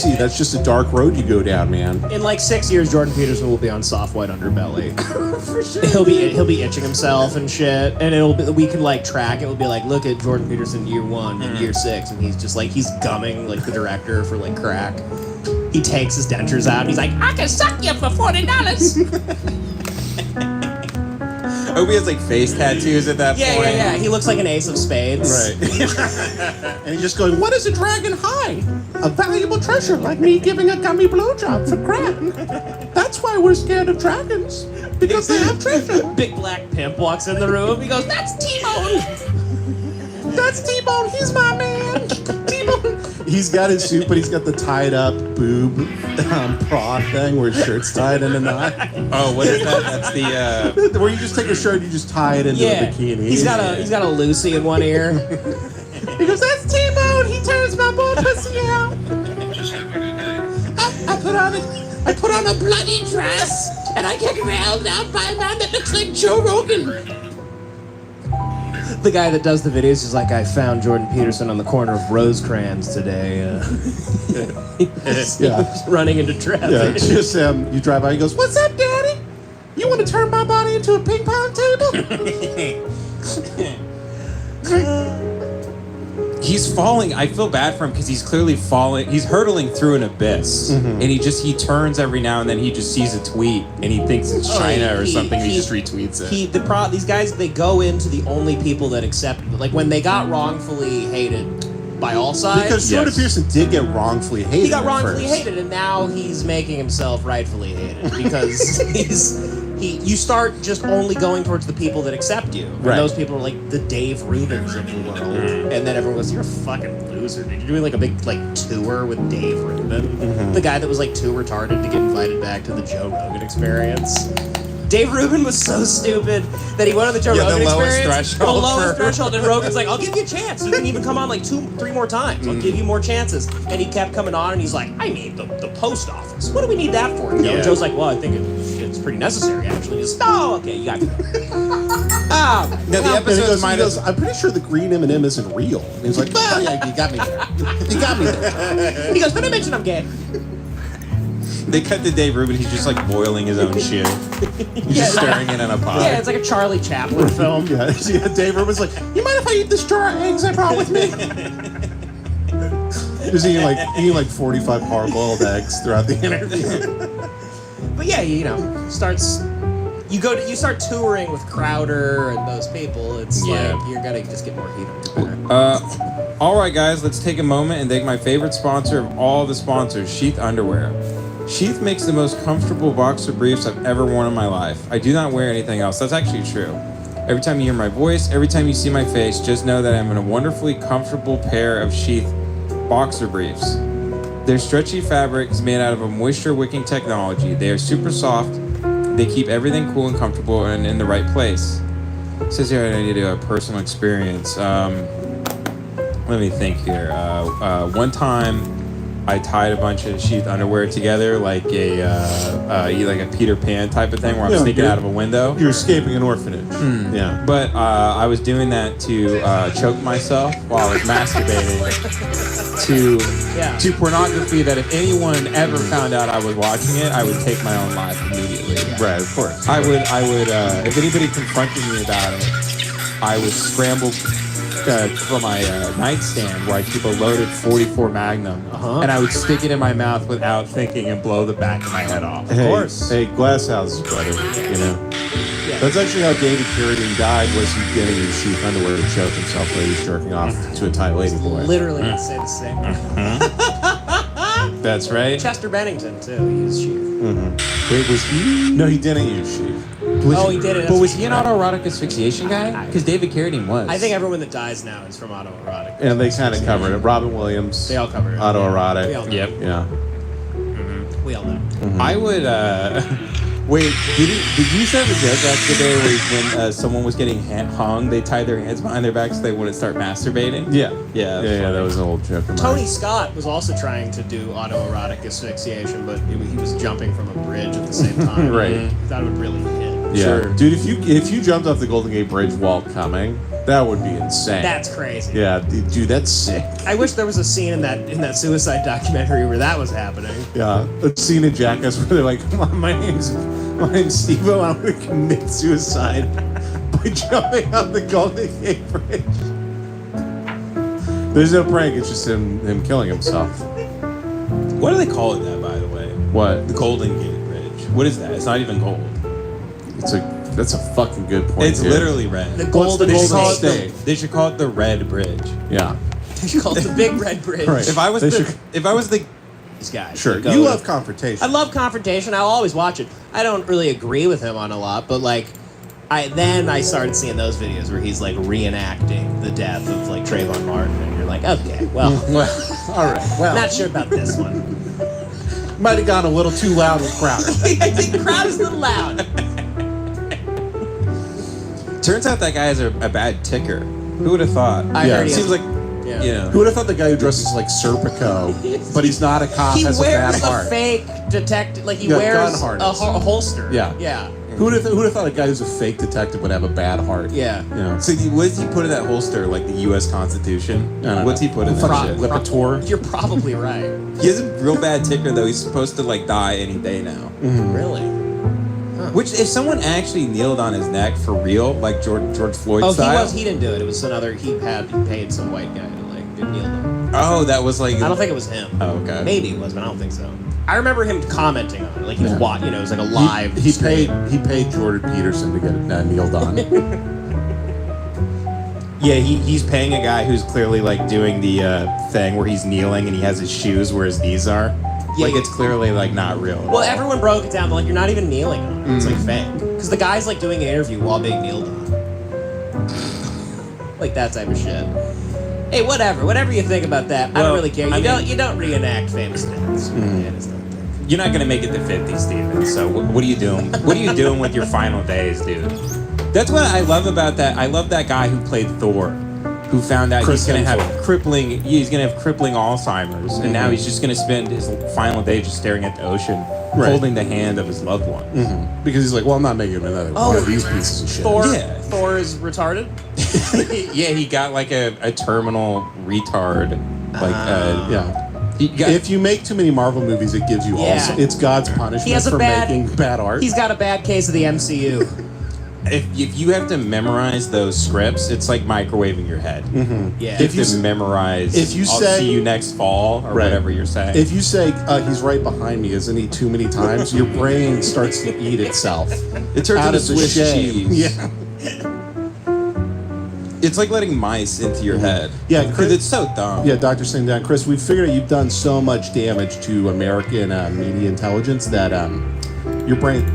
easy. That's just a dark road you go down, man. In like 6 years, Jordan Peterson will be on soft white underbelly. For sure. He'll be itching himself and shit, and we can like track it. We'll be like, look at Jordan Peterson year 1 and year 6, and he's just like he's gumming like the director for like crack. He takes his dentures out. And he's like, I can suck you for $40. Oh, he has like face tattoos at that point. Yeah. He looks like an ace of spades. Right. And he's just going, what does a dragon hide? A valuable treasure like me giving a gummy blowjob for crack. That's why we're scared of dragons. Because they have treasure. Big black pimp walks in the room. He goes, that's T-Bone. That's T-Bone. He's my man. T-Bone. He's got his suit, but he's got the tied up boob bra thing where his shirt's tied in a knot. Oh, what is that? That's the where you just take a shirt, you just tie it into a bikini. He's got a Lucy in one ear. He goes, that's T-Bone. He turns my boy pussy out. I put on a bloody dress and I get railed out by a man that looks like Joe Rogan. The guy that does the videos is like, I found Jordan Peterson on the corner of Rosecrans today. He's running into traffic. Yeah, just you drive by. He goes, "What's up, Daddy? You want to turn my body into a ping pong table?" He's falling. I feel bad for him because he's clearly falling. He's hurtling through an abyss, and he turns every now and then. He just sees a tweet and he thinks it's China or something. He just retweets it. These guys, they go into the only people that accept. Like when they got wrongfully hated by all sides. Because Jordan Peterson did get wrongfully hated. He got wrongfully hated, and now he's making himself rightfully hated because you start just only going towards the people that accept you. And those people are like the Dave Rubins of the world. And then everyone goes, you're a fucking loser, dude. You're doing like a big tour with Dave Rubin. The guy that was like too retarded to get invited back to the Joe Rogan Experience. Dave Rubin was so stupid that he went on the Joe Rogan Experience. The lowest threshold. And Rogan's like, I'll give you a chance. You can even come on like 2-3 more times. I'll give you more chances. And he kept coming on and he's like, I need the post office. What do we need that for? And Joe's like, well, I think it's pretty necessary actually. He's okay, you got it. Now the episode goes, I'm pretty sure the green M&M isn't real. And he's like, oh yeah, you got me there. You got me there. He goes, but I mentioned I'm gay. They cut to Dave Rubin. He's just like boiling his own shit. He's just stirring it in a pot. Yeah, it's like a Charlie Chaplin film. Dave Rubin's like, you mind if I eat this jar of eggs I brought with me? Just eating like 45 hard-boiled eggs throughout the interview. But yeah, you start touring with Crowder and those people. It's like you're gonna just get more heat on your back. All right, guys, let's take a moment and thank my favorite sponsor of all the sponsors, Sheath Underwear. Sheath makes the most comfortable boxer briefs I've ever worn in my life. I do not wear anything else. That's actually true. Every time you hear my voice, every time you see my face, just know that I'm in a wonderfully comfortable pair of Sheath boxer briefs. Their stretchy fabric is made out of a moisture-wicking technology. They are super soft. They keep everything cool and comfortable and in the right place. It says here I need to do a personal experience. Let me think here. One time, I tied a bunch of Sheath underwear together like a Peter Pan type of thing where I'm sneaking out of a window. You're escaping an orphanage. Yeah. But I was doing that to choke myself while I was masturbating to pornography that if anyone ever found out I was watching it, I would take my own life immediately. Right, of course. I would if anybody confronted me about it, I would scramble from my nightstand where I keep a loaded 44 Magnum, and I would stick it in my mouth without thinking and blow the back of my head off. Of course. Hey, glass houses, brother. You know. Yeah. That's actually how David Carradine died. Was he getting his Sheath underwear to choke himself while he was jerking off to a tight lady boy? Literally, I'd say the same. That's right. Chester Bennington too. He used Sheath. Wait, was he? No, he didn't use Sheath. He did it. But was he an autoerotic asphyxiation guy? Because David Carradine was. I think everyone that dies now is from autoerotic. And they kind of covered it. Robin Williams. They all covered it. Autoerotic. We all know. Yep. Yeah. We all know. I would. Wait, did you say the joke back the day where when someone was getting hung, they tied their hands behind their back so they wouldn't start masturbating? Yeah. That was an old joke of mine. Tony Scott was also trying to do autoerotic asphyxiation, but he was jumping from a bridge at the same time. Right. He thought it would really hit. Yeah. Sure. Dude, if you jumped off the Golden Gate Bridge while coming, That would be insane. That's crazy. Yeah, dude, that's sick. I wish there was a scene in that suicide documentary where that was happening. Yeah, a scene in Jackass where they're like, "Come on, my name's Steve-O. I'm gonna commit suicide by jumping off the Golden Gate Bridge." There's no prank. It's just him killing himself. What do they call it that, by the way? What? The Golden Gate Bridge. What is that? It's not even gold. That's a fucking good point. It's dude. literally red. The Golden They should call it State. they should call it the Red Bridge. Yeah. They call it the Big Red Bridge. Right. If I was the These guys. Sure. they go You to- love confrontation. I love confrontation. I'll always watch it. I don't really agree with him on a lot, but like, I started seeing those videos where he's like reenacting the death of like Trayvon Martin, and you're like, okay, well, Well, all right. Well, not sure about this one. might have gone a little too loud with Crowder. I think the crowd is a little loud. Turns out that guy is a bad ticker. Who would have thought? I Yeah. heard he Seems has- like Yeah. you know. Who would have thought the guy who dresses like Serpico, but he's not a cop, He has a bad wears heart? a fake detective, like he Gun wears a, harness. holster. Yeah. Yeah. Who would have thought a guy who's a fake detective would have a bad heart? Yeah. You know? So what does he put in that holster? Like the U.S. Constitution? I don't What's know. he put in Pro- that shit? Lipitor? You're probably right. He has a real bad ticker though. He's supposed to like die any day now. Really? Which, if someone actually kneeled on his neck for real, like George Floyd Oh, style. he didn't do it. It was another. He paid some white guy to like kneel him. Oh, that was like. I don't think it was him. Oh, okay. Maybe it was, but I don't think so. I remember him commenting on it, like he was watching. You know, it was like a live. He stream. paid Jordan Peterson to get it kneeled on. Yeah, he's paying a guy who's clearly like doing the thing where he's kneeling and he has his shoes where his knees are. Yeah, Like yeah. it's clearly like not real. at Well, all. everyone broke it down, but like you're not even kneeling on it. It's like fake. Because the guy's like doing an interview while being kneeled on. Like that type of shit. Hey, whatever you think about that, I Well, don't really care. I mean- You don't reenact famous deaths. Yeah, it's not a thing. You're not gonna make it to 50, Steven. So what are you doing? What are you doing with your final days, dude? That's what I love about that. I love that guy who played Thor, who found out Chris he's gonna have Hemsworth. crippling Alzheimer's, and now he's just gonna spend his final day just staring at the ocean, Right. holding the hand of his loved one. Because he's like, well, I'm not making another one of these pieces of shit. Yeah. Thor is retarded. Yeah, he got like a terminal retard. Like, Yeah. he got, If you make too many Marvel movies, it gives you Yeah. also. It's God's punishment He has a for bad- making bad art. He's got a bad case of the MCU. if you have to memorize those scripts, it's like microwaving your head. Yeah. If you have to memorize, if you I'll say- see you next fall or Right. whatever you're saying. If you say he's right behind me, isn't he? Too many times, your brain starts to eat itself. it turns out into of the Swiss shame. cheese. Yeah. It's like letting mice into your head. Yeah, because it's so dumb. Yeah, Dr. Sitting Down. Chris, we figured out you've done so much damage to American media intelligence that your brain.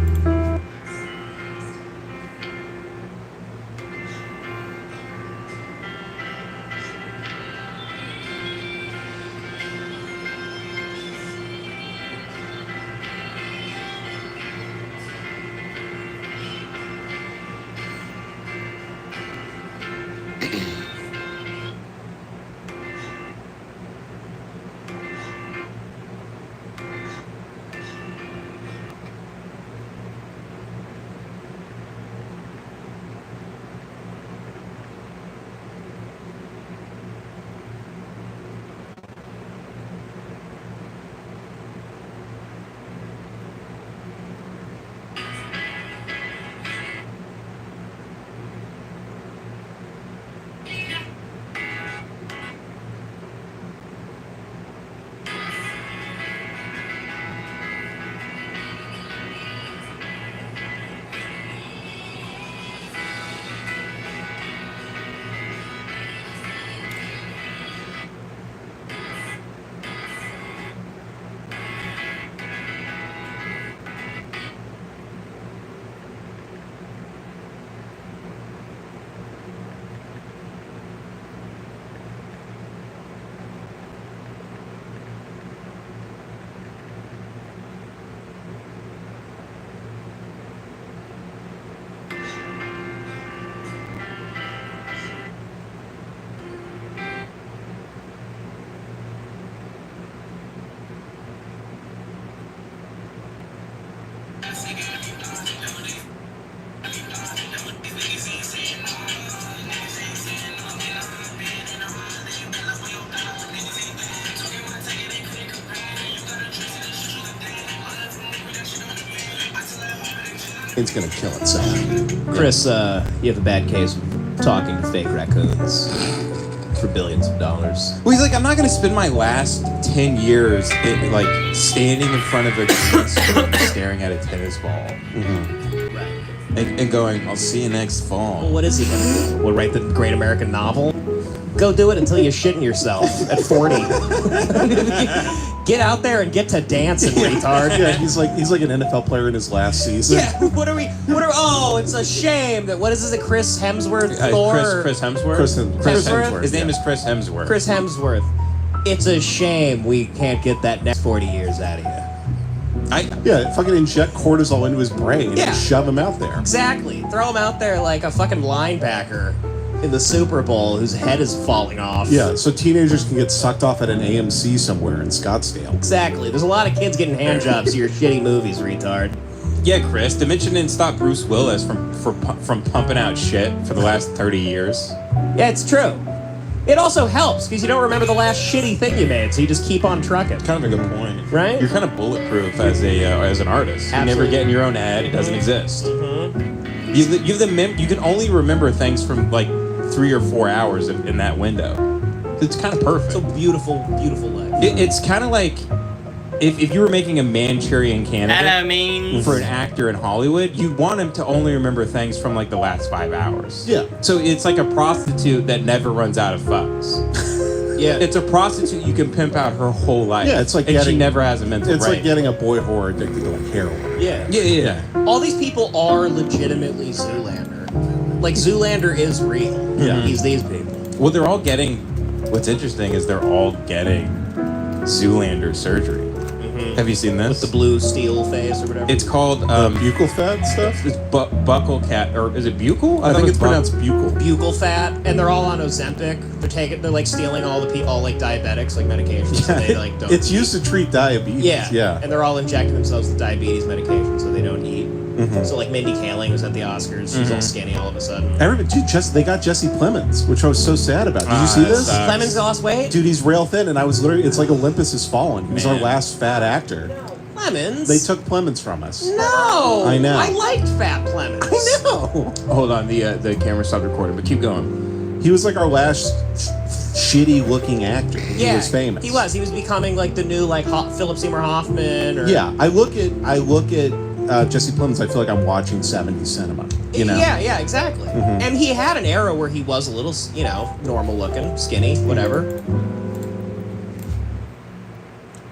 It's gonna kill itself. Chris, you have a bad case of talking to fake raccoons for billions of dollars. Well, he's like, I'm not gonna spend my last 10 years like standing in front of a green screen staring at a tennis ball and going, I'll see you next fall. Well, what is he gonna do? Will write the great American novel? Go do it until you're shitting yourself at 40. Get out there and get to dancing, retard. Yeah, he's like an NFL player in his last season. Yeah, oh, it's a shame that, what is this, a Chris Hemsworth Thor? Chris Hemsworth? Chris Hemsworth. His name is Chris Hemsworth. Chris Hemsworth. It's a shame we can't get that next 40 years out of you. Yeah, fucking inject cortisol into his brain Yeah. and shove him out there. Exactly. Throw him out there like a fucking linebacker in the Super Bowl whose head is falling off. Yeah, so teenagers can get sucked off at an AMC somewhere in Scottsdale. Exactly. There's a lot of kids getting hand jobs to your shitty movies, retard. Yeah, Chris, Dimension didn't stop Bruce Willis from pumping out shit for the last 30 years. Yeah, it's true. It also helps because you don't remember the last shitty thing you made, so you just keep on trucking. Kind of a good point. Right? You're kind of bulletproof as an artist. You never Absolutely. get in your own head. It doesn't exist. You can only remember things from like 3 or 4 hours in that window. It's kind of perfect. It's a beautiful, beautiful life. It's kind of like if you were making a Manchurian candidate for an actor in Hollywood, you'd want him to only remember things from like the last 5 hours. Yeah. So it's like a prostitute that never runs out of fucks. Yeah. It's a prostitute you can pimp out her whole life. Yeah, it's like and she getting- never has a mental It's break. like getting a boy horror addicted to like heroin. Yeah. Yeah. All these people are legitimately Zoolander. Like, Zoolander is real. Yeah. He's these people. Well, they're all getting. What's interesting is they're all getting Zoolander surgery. Have you seen this? The blue steel face or whatever. It's called Buccal fat stuff? it's buccal cat, or is it buccal? I think it's buc- pronounced buccal. buccal fat, and they're all on Ozempic. They're like stealing all like diabetics, like medications, so they like don't. It's eat. used to treat diabetes. Yeah. And they're all injecting themselves with diabetes medication, so they don't eat. Mm-hmm. So like Mindy Kaling was at the Oscars. She's all skinny all of a sudden. Dude, they got Jesse Plemons, which I was so sad about. Did you see that this? sucks. Clemens lost weight. Dude, he's rail thin, and I was literally, it's like Olympus has fallen. He was our Man. last fat actor. Clemens. They took Plemons from us. No. I know. I liked Fat Clemens. I know. Hold on, the camera stopped recording, but keep going. He was like our last shitty looking actor. He was famous. He was. He was becoming like the new like Philip Seymour Hoffman. Or, Yeah, I look at Jesse Plemons. I feel like I'm watching 70s cinema. You know? Yeah, exactly. And he had an era where he was a little, normal looking, skinny, whatever.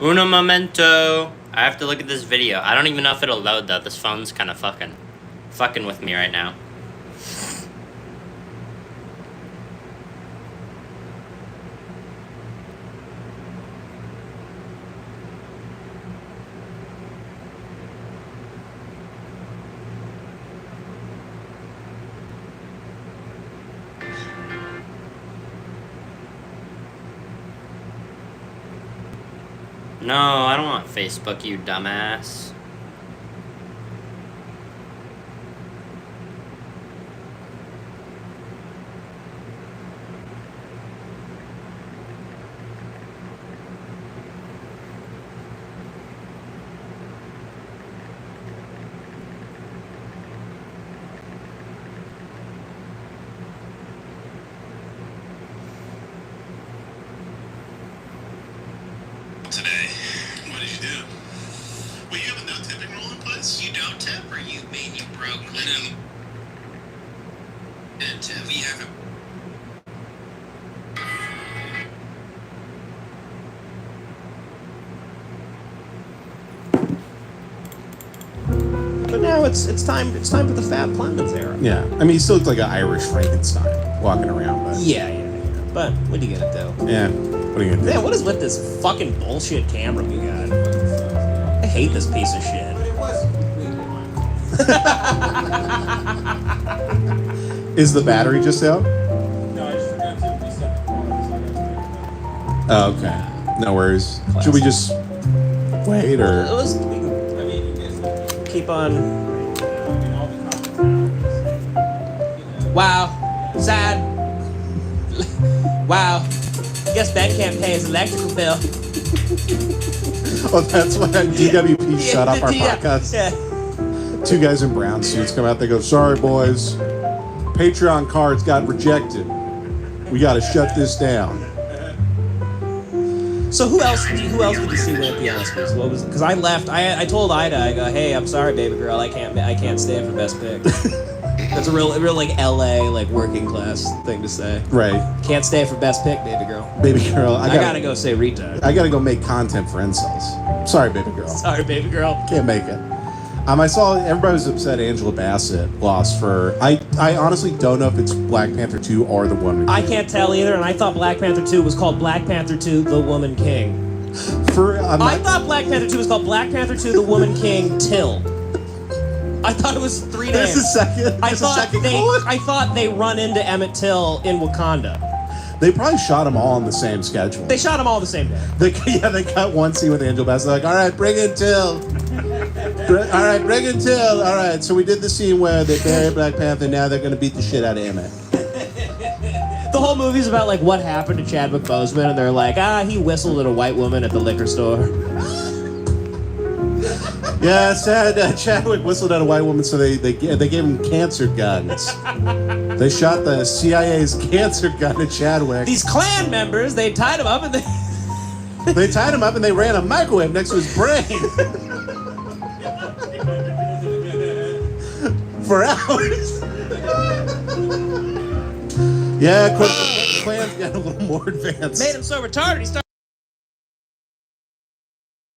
Uno momento. I have to look at this video. I don't even know if it'll load though. This phone's kind of fucking with me right now. No, I don't want Facebook, you dumbass. Today. What did you do? Well, you have a no tipping rule in place? You don't tip, or you mean you broke minimum? And we have a... But now it's time for the Fat Clemens era. Yeah. I mean, he still looked like an Irish Frankenstein walking around, but Yeah. But what are you gonna do? yeah. What are you gonna do? Man, what is with this fucking bullshit camera we got? I hate this piece of shit. Is the battery just out? No, I just forgot to reset the phone. Oh, okay. No worries. Should we just wait or? Keep on. Wow. Sad. Wow. Guess Ben can't pay his electrical bill. Oh, that's why DWP shut off our Yeah, podcast. Yeah. Two guys in brown suits come out. They go, "Sorry, boys. Patreon cards got rejected. We got to shut this down." So who else did you see win at the Oscars? What was? Because I left. I told Ida, I go, "Hey, I'm sorry, baby girl. I can't stay for Best Pick." That's a real like LA like working class thing to say. Right. Can't stay for Best Pick, baby girl. Baby girl, I gotta go say retard. I gotta go make content for incels. Sorry, baby girl. Sorry, baby girl. Can't make it. I saw everybody was upset Angela Bassett lost for. I honestly don't know if it's Black Panther 2 or The Woman King. I can't tell either, and I thought Black Panther 2 was called Black Panther 2: The Woman King. I thought Black Panther 2 was called Black Panther 2: The Woman King Till. I thought it was 3 names. There's a second. I thought they run into Emmett Till in Wakanda. They probably shot them all on the same schedule. They shot them all the same day. They cut one scene with Angela Bassett. They're like, "All right, bring in Till. All right, bring in Till. All right." So we did the scene where they buried Black Panther. Now they're gonna beat the shit out of Emmett. The whole movie's about like what happened to Chadwick Boseman, and they're like, he whistled at a white woman at the liquor store. Yeah, sad. Chadwick whistled at a white woman, so they gave him cancer guns. They shot the CIA's cancer gun at Chadwick. These Klan members, they tied him up and They tied him up and they ran a microwave next to his brain. For hours. Yeah, Klan's got a little more advanced. made him so retarded he started